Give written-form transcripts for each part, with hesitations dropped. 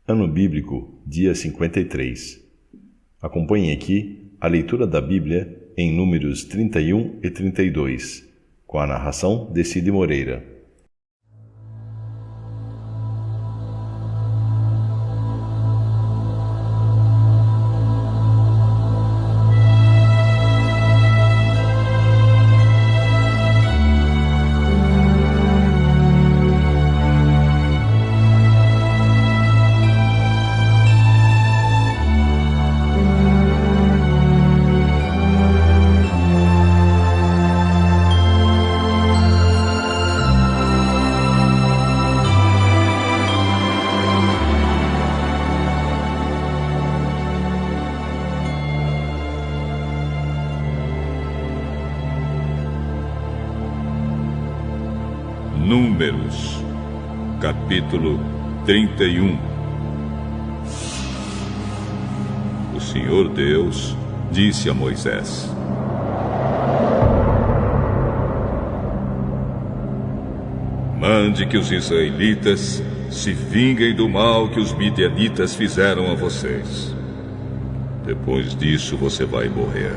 Ano Bíblico, dia 53. Acompanhe aqui a leitura da Bíblia em Números 31 e 32, com a narração de Cid Moreira. Números, capítulo 31. O Senhor Deus disse a Moisés: mande que os israelitas se vinguem do mal que os midianitas fizeram a vocês. Depois disso você vai morrer.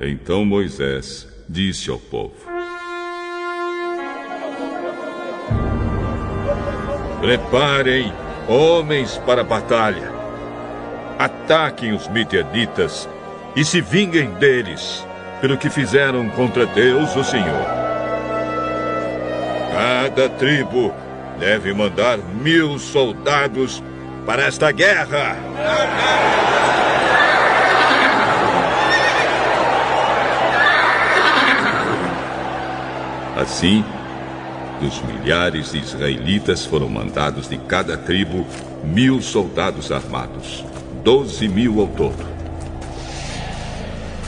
Então Moisés disse ao povo: preparem homens para a batalha. Ataquem os midianitas e se vinguem deles pelo que fizeram contra Deus, o Senhor. Cada tribo deve mandar 1000 soldados para esta guerra. Assim, dos milhares de israelitas foram mandados de cada tribo 1000 soldados armados, 12.000 ao todo.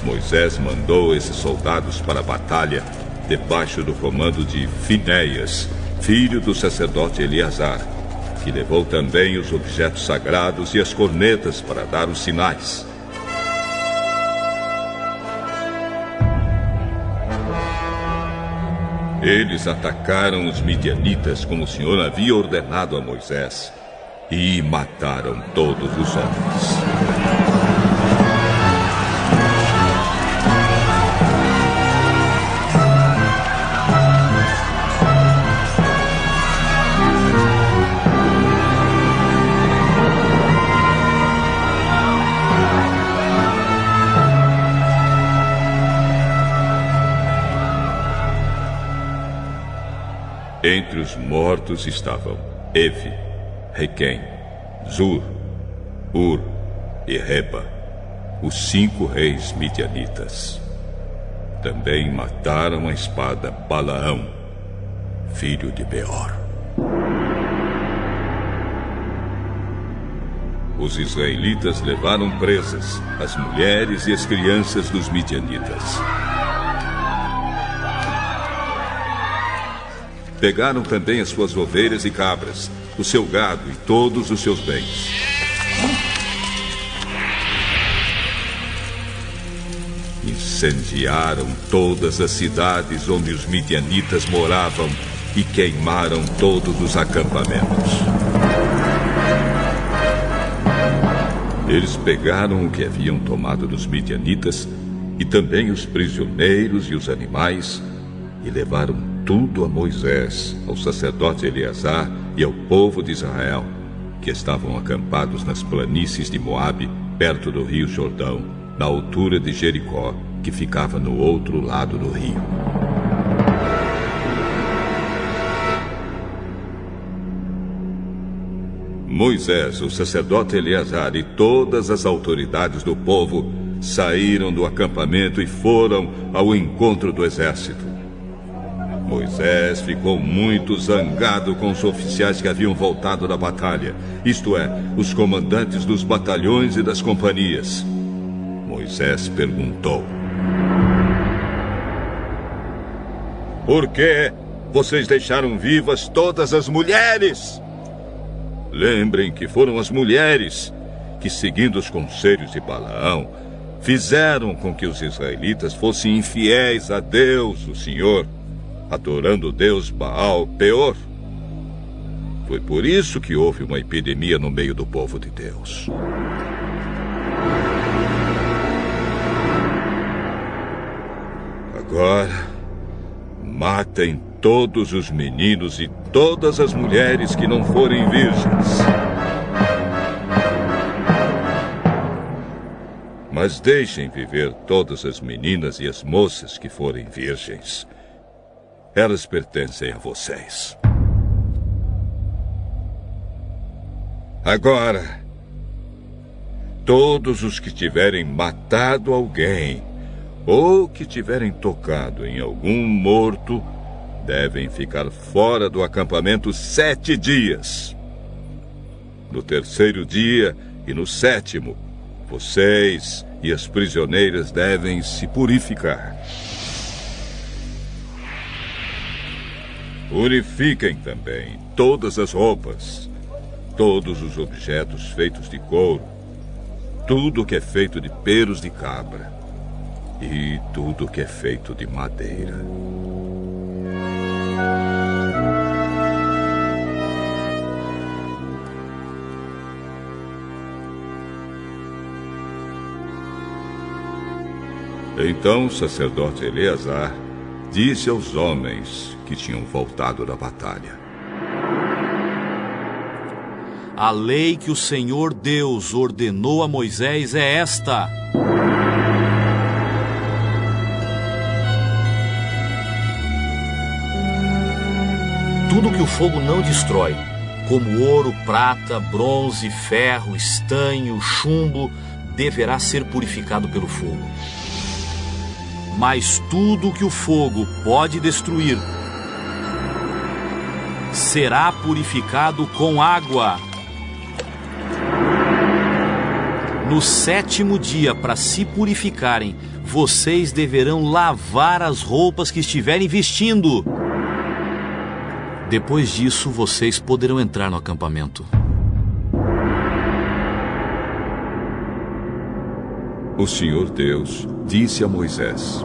Moisés mandou esses soldados para a batalha debaixo do comando de Finéias, filho do sacerdote Eleazar, que levou também os objetos sagrados e as cornetas para dar os sinais. Eles atacaram os midianitas como o Senhor havia ordenado a Moisés e mataram todos os homens. Entre os mortos estavam Evi, Requém, Zur, Ur e Reba, os 5 reis midianitas. Também mataram a espada Balaão, filho de Beor. Os israelitas levaram presas as mulheres e as crianças dos midianitas. Pegaram também as suas ovelhas e cabras, o seu gado e todos os seus bens. Incendiaram todas as cidades onde os midianitas moravam e queimaram todos os acampamentos. Eles pegaram o que haviam tomado dos midianitas e também os prisioneiros e os animais e levaram tudo a Moisés, ao sacerdote Eleazar e ao povo de Israel, que estavam acampados nas planícies de Moabe, perto do rio Jordão, na altura de Jericó, que ficava no outro lado do rio. Moisés, o sacerdote Eleazar e todas as autoridades do povo saíram do acampamento e foram ao encontro do exército. Moisés ficou muito zangado com os oficiais que haviam voltado da batalha, isto é, os comandantes dos batalhões e das companhias. Moisés perguntou: por que vocês deixaram vivas todas as mulheres? Lembrem que foram as mulheres que, seguindo os conselhos de Balaão, fizeram com que os israelitas fossem infiéis a Deus, o Senhor. adorando o deus Baal Peor. Foi por isso que houve uma epidemia no meio do povo de Deus. Agora, matem todos os meninos e todas as mulheres que não forem virgens. Mas deixem viver todas as meninas e as moças que forem virgens. Elas pertencem a vocês. Agora, todos os que tiverem matado alguém ou que tiverem tocado em algum morto devem ficar fora do acampamento 7 dias. No terceiro dia e no 7º, vocês e as prisioneiras devem se purificar. Purifiquem também todas as roupas, todos os objetos feitos de couro, tudo que é feito de pelos de cabra e tudo que é feito de madeira. Então o sacerdote Eleazar disse aos homens que tinham voltado da batalha: A lei que o Senhor Deus ordenou a Moisés é esta: tudo que o fogo não destrói, como ouro, prata, bronze, ferro, estanho, chumbo, deverá ser purificado pelo fogo. Mas tudo que o fogo pode destruir será purificado com água. No 7º dia, para se purificarem, vocês deverão lavar as roupas que estiverem vestindo. Depois disso, vocês poderão entrar no acampamento. O Senhor Deus disse a Moisés: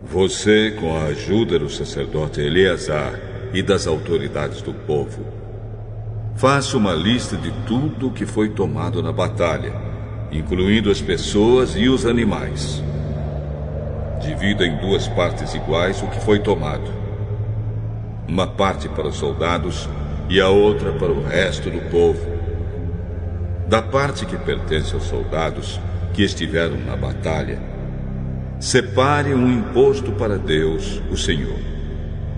Você, com a ajuda do sacerdote Eleazar e das autoridades do povo, faça uma lista de tudo o que foi tomado na batalha, incluindo as pessoas e os animais. Divida em 2 partes iguais o que foi tomado. Uma parte para os soldados e a outra para o resto do povo. Da parte que pertence aos soldados que estiveram na batalha, separe um imposto para Deus, o Senhor.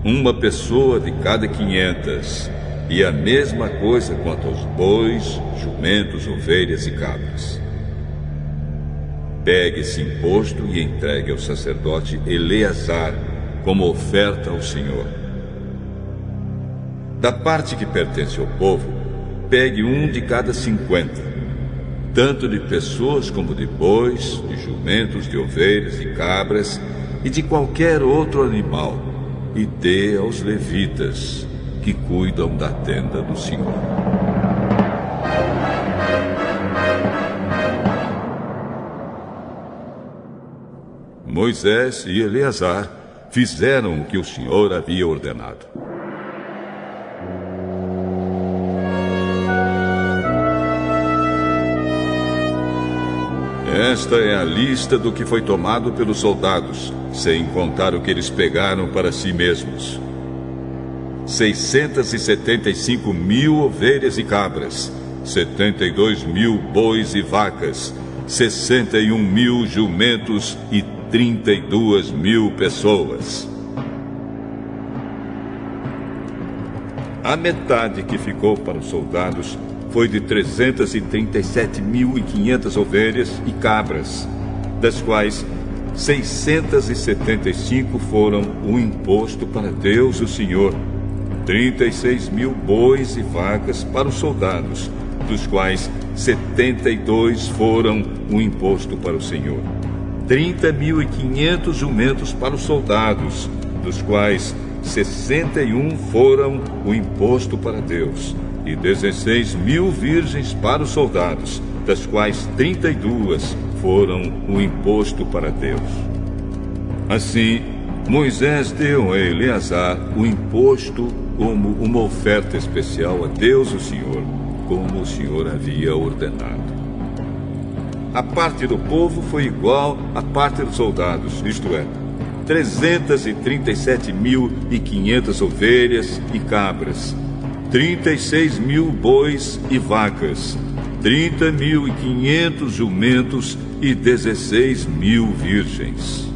Uma pessoa de cada 500, e a mesma coisa quanto aos bois, jumentos, ovelhas e cabras. Pegue esse imposto e entregue ao sacerdote Eleazar como oferta ao Senhor. Da parte que pertence ao povo, pegue um de cada 50, tanto de pessoas como de bois, de jumentos, de ovelhas e cabras e de qualquer outro animal, e dê aos levitas, que cuidam da tenda do Senhor. Moisés e Eleazar fizeram o que o Senhor havia ordenado. Esta é a lista do que foi tomado pelos soldados, sem contar o que eles pegaram para si mesmos: 675.000 ovelhas e cabras, 72.000 bois e vacas, 61.000 jumentos e 32.000 pessoas. A metade que ficou para os soldados foi de 337.500 ovelhas e cabras, das quais 675 foram o imposto para Deus, o Senhor, 36.000 bois e vacas para os soldados, dos quais 72 foram o imposto para o Senhor, 30.500 jumentos para os soldados, dos quais 61 foram o imposto para Deus, e 16.000 virgens para os soldados, das quais 32 foram o imposto para Deus. Assim, Moisés deu a Eleazar o imposto como uma oferta especial a Deus o Senhor, como o Senhor havia ordenado. A parte do povo foi igual à parte dos soldados, isto é, 337.500 ovelhas e cabras, 36.000 bois e vacas, 30.500 jumentos e 16.000 virgens.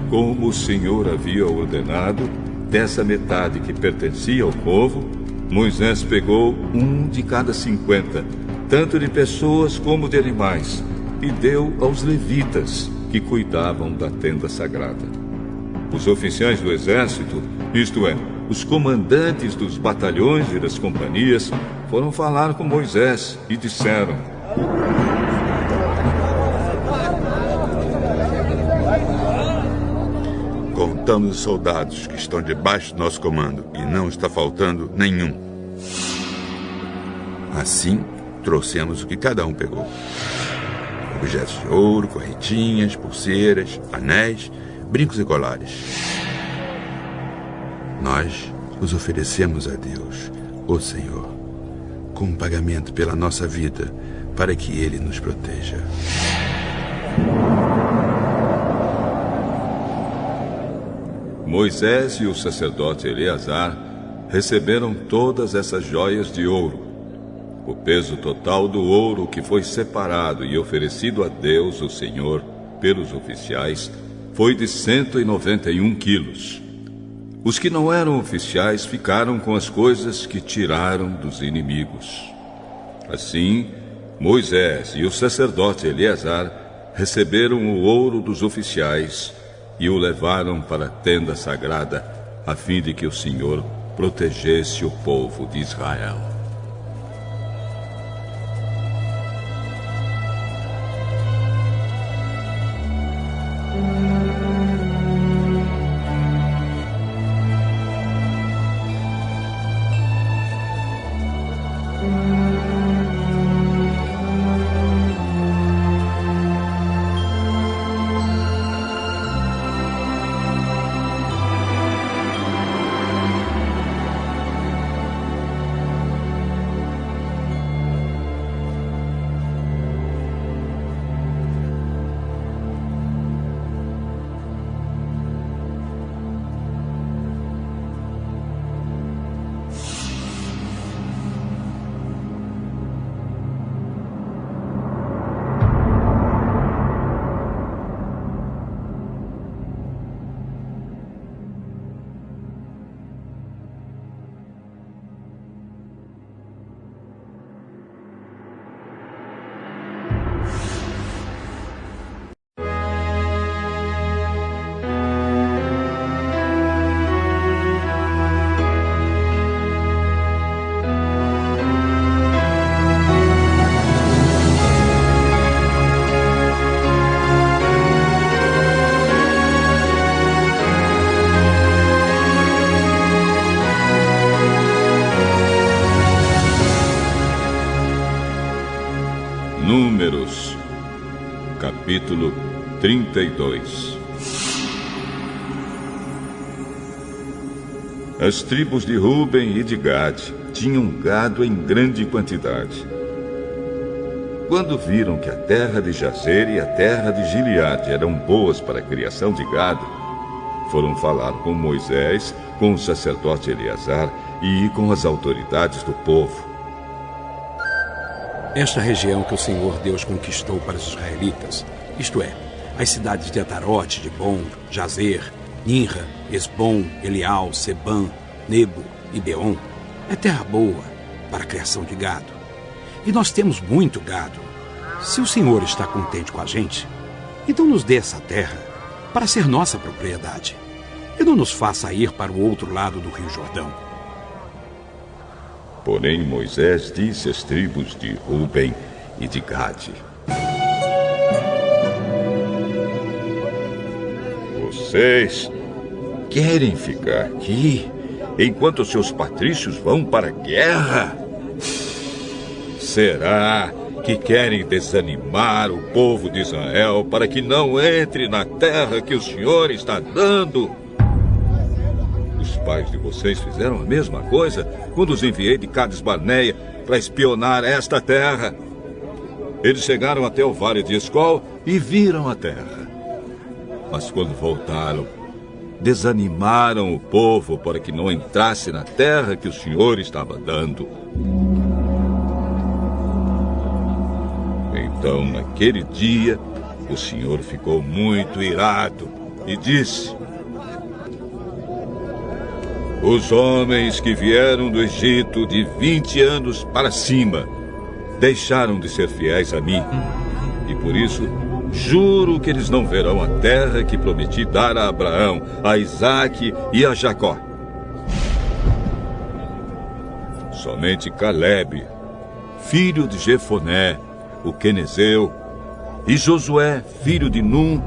Como o Senhor havia ordenado, dessa metade que pertencia ao povo, Moisés pegou um de cada 50, tanto de pessoas como de animais, e deu aos levitas, que cuidavam da tenda sagrada. Os oficiais do exército, isto é, os comandantes dos batalhões e das companhias, foram falar com Moisés e disseram: Contamos os soldados que estão debaixo do nosso comando e não está faltando nenhum. Assim, trouxemos o que cada um pegou: objetos de ouro, correntinhas, pulseiras, anéis, brincos e colares. Nós os oferecemos a Deus, o Senhor, como pagamento pela nossa vida, para que Ele nos proteja. Moisés e o sacerdote Eleazar receberam todas essas joias de ouro. O peso total do ouro que foi separado e oferecido a Deus, o Senhor, pelos oficiais, foi de 191 quilos. Os que não eram oficiais ficaram com as coisas que tiraram dos inimigos. Assim, Moisés e o sacerdote Eleazar receberam o ouro dos oficiais e o levaram para a tenda sagrada, a fim de que o Senhor protegesse o povo de Israel. Números, capítulo 32. As tribos de Ruben e de Gade tinham gado em grande quantidade. Quando viram que a terra de Jazer e a terra de Gileade eram boas para a criação de gado, foram falar com Moisés, com o sacerdote Eleazar e com as autoridades do povo. Esta região que o Senhor Deus conquistou para os israelitas, isto é, as cidades de Atarote, Dibon, Jazer, Ninra, Esbom, Elial, Sebam, Nebo e Beon, é terra boa para a criação de gado. E nós temos muito gado. Se o Senhor está contente com a gente, então nos dê essa terra para ser nossa propriedade. E não nos faça ir para o outro lado do Rio Jordão. Porém, Moisés disse às tribos de Ruben e de Gade: Vocês querem ficar aqui enquanto seus patrícios vão para a guerra? Será que querem desanimar o povo de Israel para que não entre na terra que o Senhor está dando. Os pais de vocês fizeram a mesma coisa quando os enviei de Cades Barneia para espionar esta terra. Eles chegaram até o vale de Escol e viram a terra. Mas quando voltaram, desanimaram o povo para que não entrasse na terra que o Senhor estava dando. Então, naquele dia, o Senhor ficou muito irado e disse: os homens que vieram do Egito de 20 anos para cima deixaram de ser fiéis a mim. E por isso, juro que eles não verão a terra que prometi dar a Abraão, a Isaque e a Jacó. Somente Calebe, filho de Jefoné, o quenezeu, e Josué, filho de Num,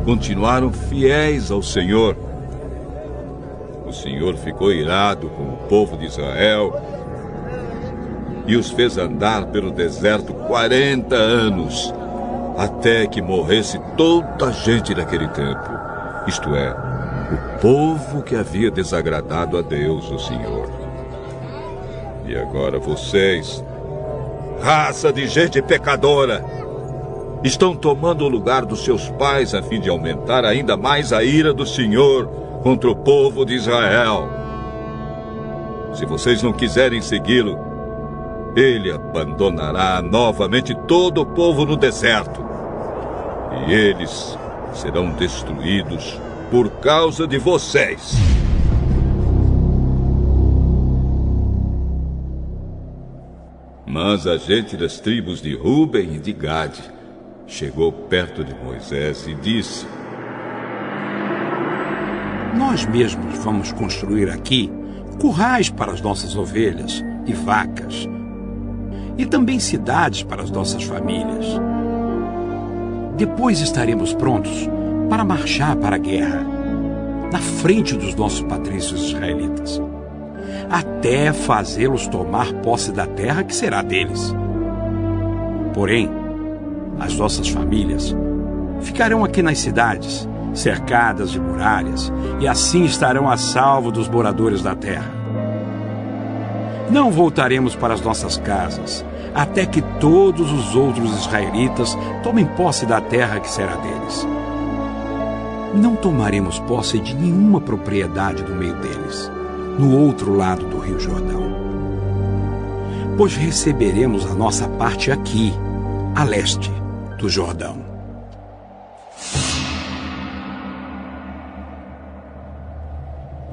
continuaram fiéis ao Senhor. O Senhor ficou irado com o povo de Israel e os fez andar pelo deserto 40 anos, até que morresse toda a gente daquele tempo, isto é, o povo que havia desagradado a Deus, o Senhor. E agora vocês, raça de gente pecadora, estão tomando o lugar dos seus pais a fim de aumentar ainda mais a ira do Senhor contra o povo de Israel. Se vocês não quiserem segui-lo, ele abandonará novamente todo o povo no deserto, e eles serão destruídos por causa de vocês. Mas a gente das tribos de Ruben e de Gade chegou perto de Moisés e disse: nós mesmos vamos construir aqui currais para as nossas ovelhas e vacas, e também cidades para as nossas famílias. Depois estaremos prontos para marchar para a guerra, na frente dos nossos patrícios israelitas, até fazê-los tomar posse da terra que será deles. Porém, as nossas famílias ficarão aqui nas cidades, cercadas de muralhas, e assim estarão a salvo dos moradores da terra. Não voltaremos para as nossas casas, até que todos os outros israelitas tomem posse da terra que será deles. Não tomaremos posse de nenhuma propriedade no meio deles, no outro lado do Rio Jordão, pois receberemos a nossa parte aqui, a leste do Jordão.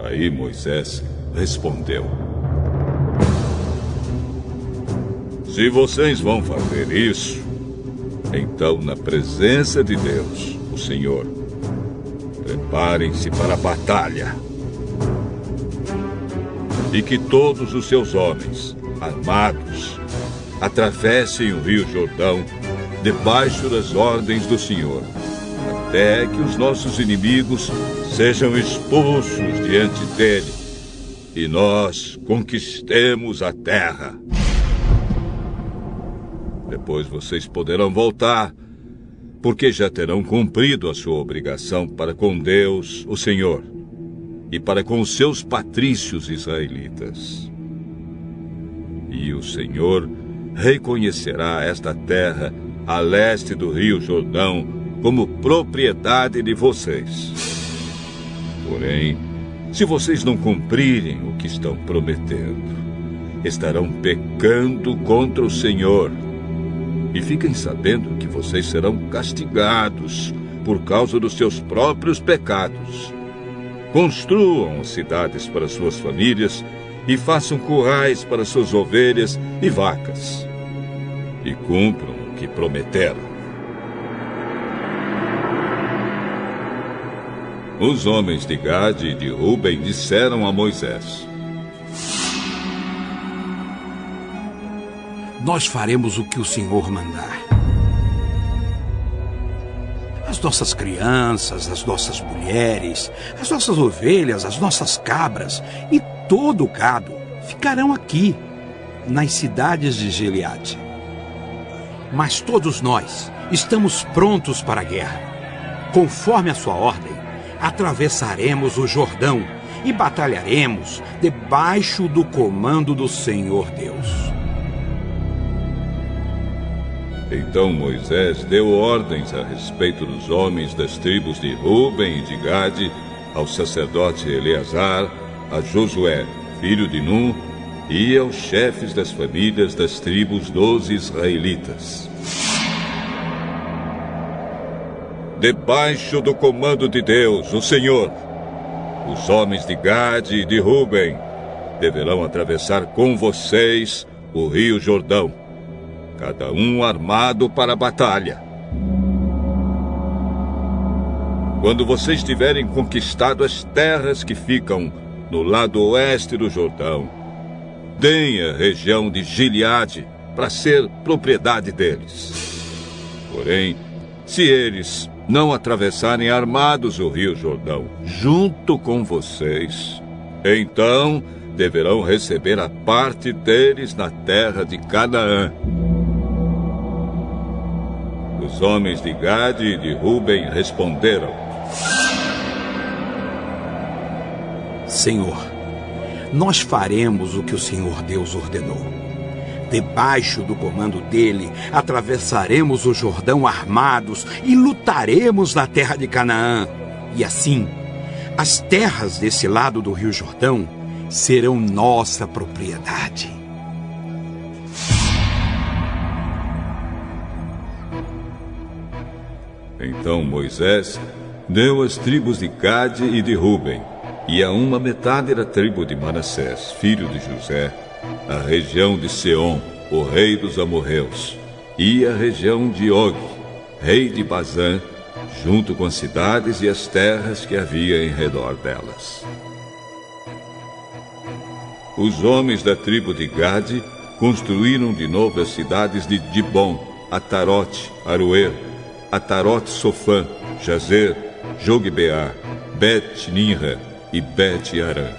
Aí Moisés respondeu: se vocês vão fazer isso, então, na presença de Deus, o Senhor, preparem-se para a batalha. E que todos os seus homens, armados, atravessem o Rio Jordão debaixo das ordens do Senhor, até que os nossos inimigos sejam expulsos diante dele e nós conquistemos a terra. Depois vocês poderão voltar, porque já terão cumprido a sua obrigação para com Deus, o Senhor, e para com os seus patrícios israelitas. E o Senhor reconhecerá esta terra a leste do Rio Jordão como propriedade de vocês. Porém, se vocês não cumprirem o que estão prometendo, estarão pecando contra o Senhor. E fiquem sabendo que vocês serão castigados por causa dos seus próprios pecados. Construam cidades para suas famílias e façam currais para suas ovelhas e vacas. E cumpram o que prometeram. Os homens de Gade e de Ruben disseram a Moisés: nós faremos o que o Senhor mandar. As nossas crianças, as nossas mulheres, as nossas ovelhas, as nossas cabras e todo o gado ficarão aqui, nas cidades de Gileade. Mas todos nós estamos prontos para a guerra. Conforme a sua ordem, atravessaremos o Jordão e batalharemos debaixo do comando do Senhor Deus. Então Moisés deu ordens a respeito dos homens das tribos de Ruben e de Gade, ao sacerdote Eleazar, a Josué, filho de Nun, e aos chefes das famílias das tribos dos israelitas. Debaixo do comando de Deus, o Senhor, os homens de Gade e de Ruben deverão atravessar com vocês o rio Jordão, cada um armado para a batalha. Quando vocês tiverem conquistado as terras que ficam no lado oeste do Jordão, deem a região de Gileade para ser propriedade deles. Porém, se eles não atravessarem armados o rio Jordão junto com vocês, então deverão receber a parte deles na terra de Canaã. Os homens de Gade e de Ruben responderam: Senhor, nós faremos o que o Senhor Deus ordenou. Debaixo do comando dele, atravessaremos o Jordão armados e lutaremos na terra de Canaã. E assim, as terras desse lado do rio Jordão serão nossa propriedade. Então Moisés deu as tribos de Gade e de Ruben, e a uma metade da tribo de Manassés, filho de José, a região de Seom, o rei dos amorreus, e a região de Og, rei de Bazã, junto com as cidades e as terras que havia em redor delas. Os homens da tribo de Gade construíram de novo as cidades de Dibon, Atarote, Aroer, Atarote Sofã, Jazer, Jogbeá, Bet-Ninra e Bet-Arã.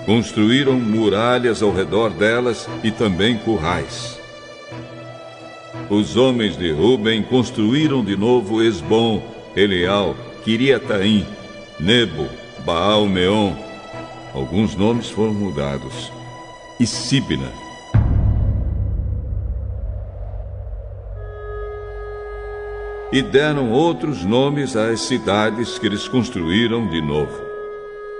Construíram muralhas ao redor delas e também currais. Os homens de Ruben construíram de novo Esbom, Eleal, Quiriataim, Nebo, Baal-Meon. Alguns nomes foram mudados. E Sibna. E deram outros nomes às cidades que eles construíram de novo.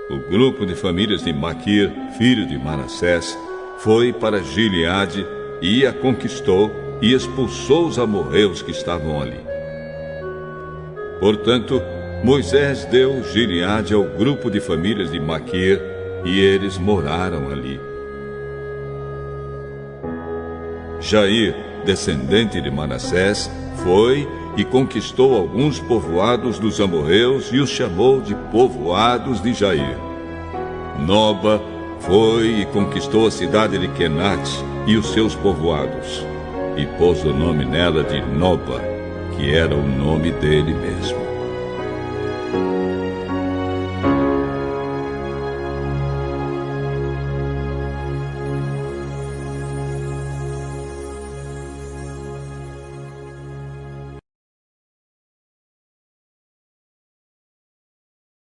O grupo de famílias de Maquir, filho de Manassés, foi para Gileade e a conquistou e expulsou os amorreus que estavam ali. Portanto, Moisés deu Gileade ao grupo de famílias de Maquir e eles moraram ali. Jair, descendente de Manassés, foi e conquistou alguns povoados dos amorreus e os chamou de povoados de Jair. Noba foi e conquistou a cidade de Quenate e os seus povoados, e pôs o nome nela de Noba, que era o nome dele mesmo.